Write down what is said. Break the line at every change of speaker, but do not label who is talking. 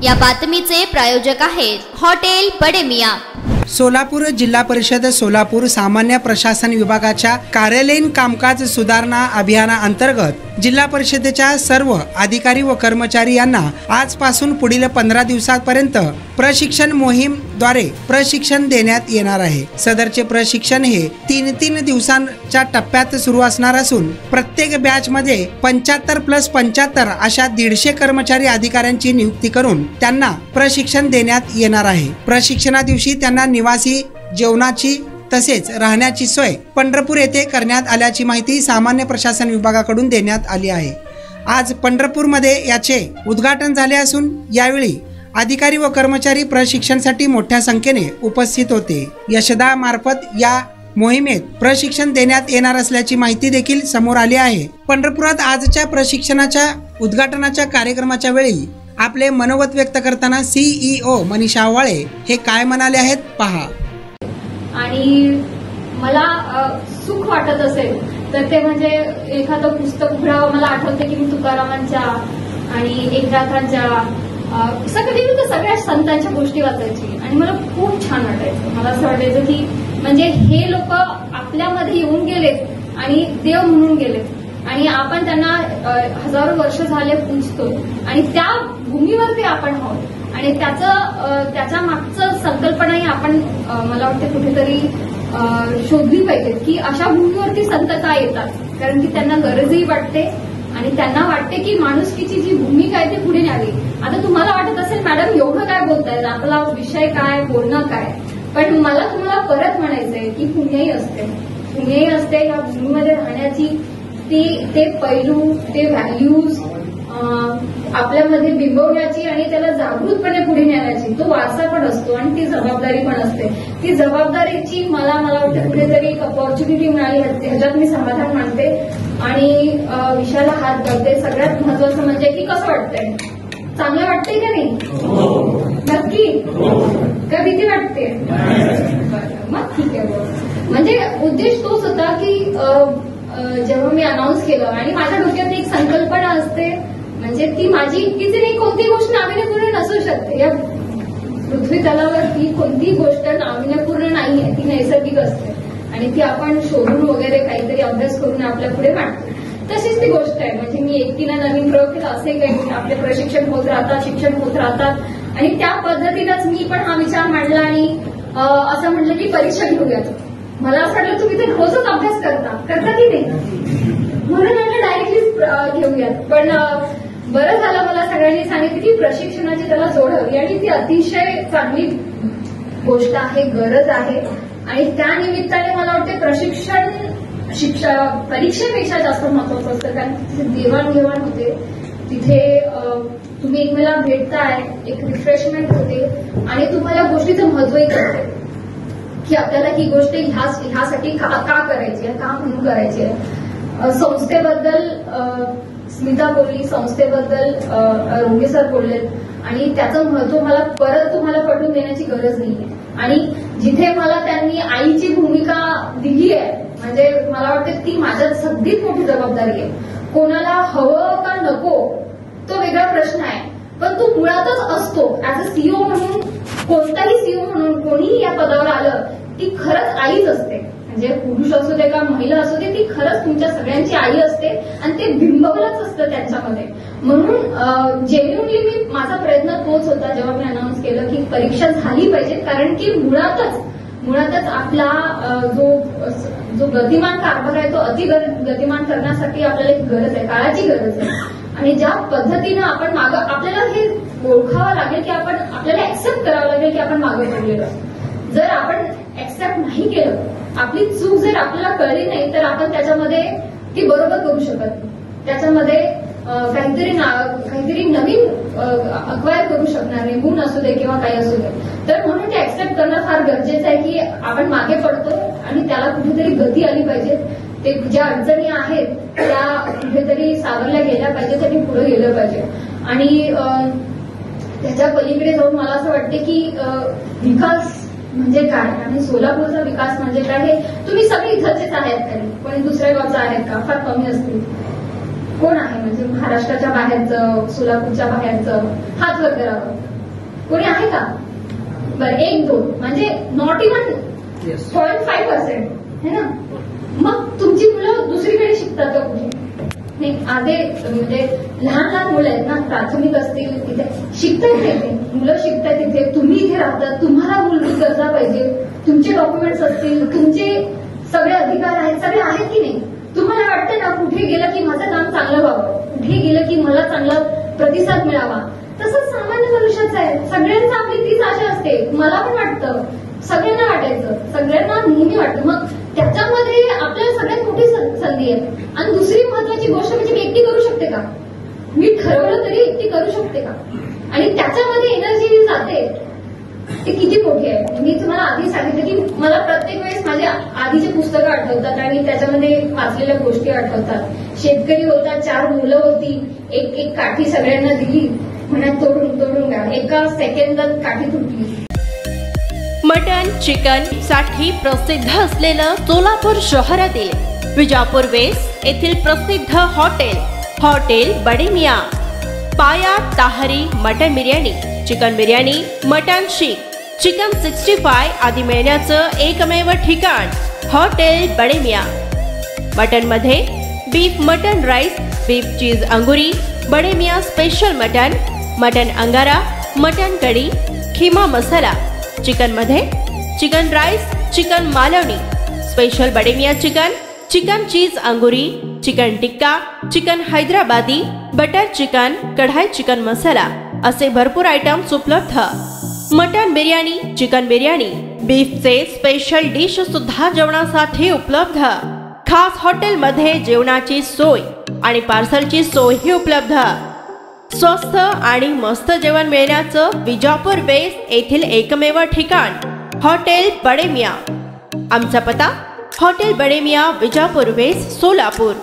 या बातमीचे प्रायोजक आहेत हॉटेल बडे मियां।
सोलापूर जिल्हा परिषद सोलापूर सामान्य प्रशासन विभागाच्या कार्यालयीन कामकाज सुधारणा अभियानाअंतर्गत जिल्हा परिषदेच्या सर्व अधिकारी व कर्मचारी यांना आजपासून पुढील 15 दिवसांपर्यंत प्रशिक्षण मोहीम द्वारे प्रशिक्षण देण्यात येणार आहे। सदरचे प्रशिक्षण हे 3 दिवसांच्या टप्प्यात सुरू असणार असून प्रत्येक बॅच मध्ये 75+75 अशा 150 कर्मचारी अधिकाऱ्यांची नियुक्ती करून त्यांना प्रशिक्षण देण्यात येणार आहे। प्रशिक्षणा दिवशी त्यांना निवासी जेवणाची तसेच राहण्याची सोय पंढरपूर येथे करण्यात आल्याची माहिती सामान्य प्रशासन विभागाकडून देण्यात आली आहे। आज पंढरपूरमध्ये याचे उद्घाटन झाले असून यावेळी अधिकारी व कर्मचारी प्रशिक्षणासाठी मोठ्या संख्येने उपस्थित होते। यशदा मार्फत या मोहिमेत प्रशिक्षण देण्यात येणार असल्याची माहिती देखील समोर आली आहे। पंढरपुरात आजच्या प्रशिक्षणाच्या उद्घाटनाच्या कार्यक्रमाच्या वेळी आपले मनोगत व्यक्त करताना CEO मनीषा वाळे हे काय म्हणाले आहेत पहा।
आणि मला सुख वाटत असेल तर ते म्हणजे एखादं पुस्तक उघडावं। मला आठवते की मी तुकारामांच्या आणि एकनाथांच्या सगळ्या संतांच्या गोष्टी वाचायची आणि मला खूप छान वाटायचं। मला असं वाटायचं की म्हणजे हे लोक आपल्यामध्ये येऊन गेलेत आणि देव म्हणून गेलेत आणि आपण त्यांना हजारो वर्ष झाले पूजतो आणि त्या भूमीवरती आपण आहोत आणि त्याच्या मागचं संकल्पनाही आपण मला वाटतं कुठेतरी शोधली पाहिजे की अशा भूमीवरती संत का येतात, कारण की त्यांना गरजही वाटते आणि त्यांना वाटते की माणुसकीची जी भूमिका आहे ती पुढे न्यावी। आता तुम्हाला वाटत असेल मॅडम एवढं काय बोलतायत, आपला विषय काय, बोलणं काय, पण मला तुम्हाला परत म्हणायचंय की पुण्याही असते या भूमीमध्ये राहण्याची ते पैलू, ते व्हॅल्यूज आपल्यामध्ये बिंबवण्याची आणि त्याला जागृतपणे पुढे नेण्याची तो वारसा पण असतो आणि ती जबाबदारी पण असते। ती जबाबदारीची मला वाटतं कुठेतरी एक अपॉर्च्युनिटी मिळाली, ह्याच्यात मी समाधान मानते आणि विषयाला हात घालते। सगळ्यात महत्वाचं म्हणजे की कसं वाटतंय, चांगलं वाटतंय का नाही? नक्की का भीती वाटते? मग ठीक आहे। म्हणजे उद्देश तोच होता की जेव्हा मी अनाऊन्स केलं आणि माझ्या डोक्यात एक संकल्पना असते, म्हणजे ती माझी इतकीच नाही, कोणती गोष्ट नाविन्यपूर्ण नसू शकते। या पृथ्वी तलावरती कोणतीही गोष्ट नाविन्यपूर्ण नाहीये, ती नैसर्गिक असते आणि ती आपण शोधून वगैरे काहीतरी अभ्यास करून आपल्या पुढे मांडतो। तशीच ती गोष्ट आहे। म्हणजे मी एकटीनं नवीन प्रयोग केला असे काही, आपले प्रशिक्षण होत राहतात, शिक्षण होत राहतात आणि त्या पद्धतीनंच मी पण हा विचार मांडला आणि असं म्हटलं की परीक्षा घेऊयात। मला असं वाटलं तुम्ही तर रोजच अभ्यास करता की नाही, म्हणून म्हटलं डायरेक्टली घेऊयात। पण बरं झालं मला सगळ्यांनी सांगितलं की प्रशिक्षणाची त्याला जोड हवी आणि ती अतिशय चांगली गोष्ट आहे, गरज आहे आणि त्या निमित्ताने मला वाटते प्रशिक्षण परीक्षेपेक्षा जास्त महत्वाचं असतं, कारण तिथे देवाणघेवाण होते, तिथे तुम्ही एकमेकाला भेटताय, एक रिफ्रेशमेंट होते आणि तुम्हाला गोष्टीचं महत्वही कळते की आपल्याला ही गोष्ट ह्यासाठी का करायची आहे, का म्हणून करायची आहे। संस्थेबद्दल स्मिता बोलली, संस्थेबद्दल रोंगे सर बोललेत आणि त्याचं महत्व मला परत तुम्हाला पटवून देण्याची गरज नाहीये। आणि जिथे मला त्यांनी आईची भूमिका दिली आहे, म्हणजे मला वाटतं ती माझ्यात सगळीत मोठी जबाबदारी आहे। कोणाला हवं का नको तो वेगळा प्रश्न आहे, पण तो मुळातच असतो। ऍज अ CEO म्हणून, कोणताही CEO म्हणून कोणीही या पदावर आलं ती खरंच आईच असते, म्हणजे पुरुष असू दे का महिला असू दे, ती खरंच तुमच्या सगळ्यांची आई असते आणि ते बिंबवलंच असतं त्यांच्यामध्ये। म्हणून जेन्युइनली मी माझा प्रयत्न तोच होता जेव्हा मी अनाऊन्स केलं की परीक्षा झाली पाहिजे, कारण की मुळातच आपला जो गतिमान कारभार आहे तो अति गतिमान करण्यासाठी आपल्याला एक गरज आहे, काळाची गरज आहे। आणि ज्या पद्धतीनं आपण आपल्याला हे ओळखावं लागेल की आपल्याला ऍक्सेप्ट करावं लागेल की आपण मागे पडलेलो। जर आपण ऍक्सेप्ट नाही केलं, आपली चूक जर आपल्याला कळली नाही तर आपण त्याच्यामध्ये ती बरोबर करू शकत नाही, त्याच्यामध्ये काहीतरी नवीन अक्वायर करू शकणार नाही, गुण असू दे किंवा काही असू दे। तर म्हणून ते ऍक्सेप्ट करणं फार गरजेचं आहे की आपण मागे पडतो आणि त्याला कुठेतरी गती आली पाहिजे। ते ज्या अडचणी आहेत त्या कुठेतरी सावरल्या गेल्या पाहिजेत आणि पुढे गेलं पाहिजे। आणि त्याच्या पलीकडे जाऊन मला असं वाटते की विकास म्हणजे काय आणि सोलापूरचा विकास म्हणजे काय हे तुम्ही सगळे इथलचेच आहेत, तरी पण दुसऱ्या गावचं आहेत का? फार कमी असतील। कोण आहे म्हणजे महाराष्ट्राच्या बाहेरचं, सोलापूरच्या बाहेरचं? हात वर करावं। कोणी आहे का? बरं 1-2 म्हणजे नॉट इव्हन 0.5% है ना. मग तुमची मुलं दुसरीकडे शिकतात का कुठे? नाही. म्हणजे लहान मुलं आहेत ना, प्राथमिक असतील तिथे शिकतायत नाही ते मुलं शिकतायत तिथे. तुम्ही इथे राहतात, तुम्हाला मूलभूत गरजा पाहिजे, तुमचे डॉक्युमेंट्स असतील, तुमचे सगळे अधिकार आहेत, सगळे आहेत की नाही. तुम्हाला वाटतं ना कुठे गेलं की माझं काम चांगलं व्हावं, कुठे गेलं की मला चांगला प्रतिसाद मिळावा. तसंच सामान्य मनुष्याचं आहे. सगळ्यांचं आपली तीच आशा असते. मला पण वाटतं, सगळ्यांना वाटायचं, सगळ्यांना नेहमी वाटतं. मग त्याच्यामध्ये आपल्याला सगळ्यात मोठी संधी आहे. आणि दुसरी महत्वाची गोष्ट म्हणजे मी एकटी करू शकते का? मी ठरवलं तरी एकटी करू शकते का? आणि त्याच्यामध्ये एनर्जी जाते ते किती मोठी आहे. मी तुम्हाला आधी सांगितलं की मला प्रत्येक वेळेस माझ्या आधीचे पुस्तकं आठवतात आणि त्याच्यामध्ये वाचलेल्या गोष्टी आठवतात. शेतकरी होता, 4 मुलं होती, एक काठी सगळ्यांना दिली, म्हणत तोडून घ्या, एका सेकंदात काठी तुटली.
मटन चिकन साठी प्रसिद्ध असलेलं सोलापूर शहरातील विजापूर वेस्ट येथील प्रसिद्ध हॉटेल बडे मियाँ. पाया ताहरी mutton biryani, chicken biryani, mutton शीख, चिकन 65 आदी मिळण्याचं एकमेव ठिकाण हॉटेल बडे मियाँ. मटन मध्ये beef mutton rice, beef cheese अंगुरी, Bade Miyan special mutton, mutton अंगारा, मटन कढी, खिमा मसाला. चिकन मध्ये chicken rice, chicken Malvani, special Bade Miyan chicken, chicken cheese अंगुरी, chicken tikka, chicken Hyderabadi, butter chicken, कढाई चिकन मसाला असे भरपूर आयटम्स उपलब्ध. मटन बिर्याणी, चिकन बिर्याणी, बीफचे स्पेशल डिश सुद्धा जेवणासाठी उपलब्ध. खास हॉटेलमध्ये जेवणाची सोय आणि पार्सलची सोयही उपलब्ध. स्वस्त आणि मस्त जेवण मिळण्याचं विजापूर वेस्ट येथील एकमेव ठिकाण हॉटेल बडे मियाँ. आमचा पत्ता हॉटेल बडे मियाँ, विजापूर वेस्ट, सोलापूर.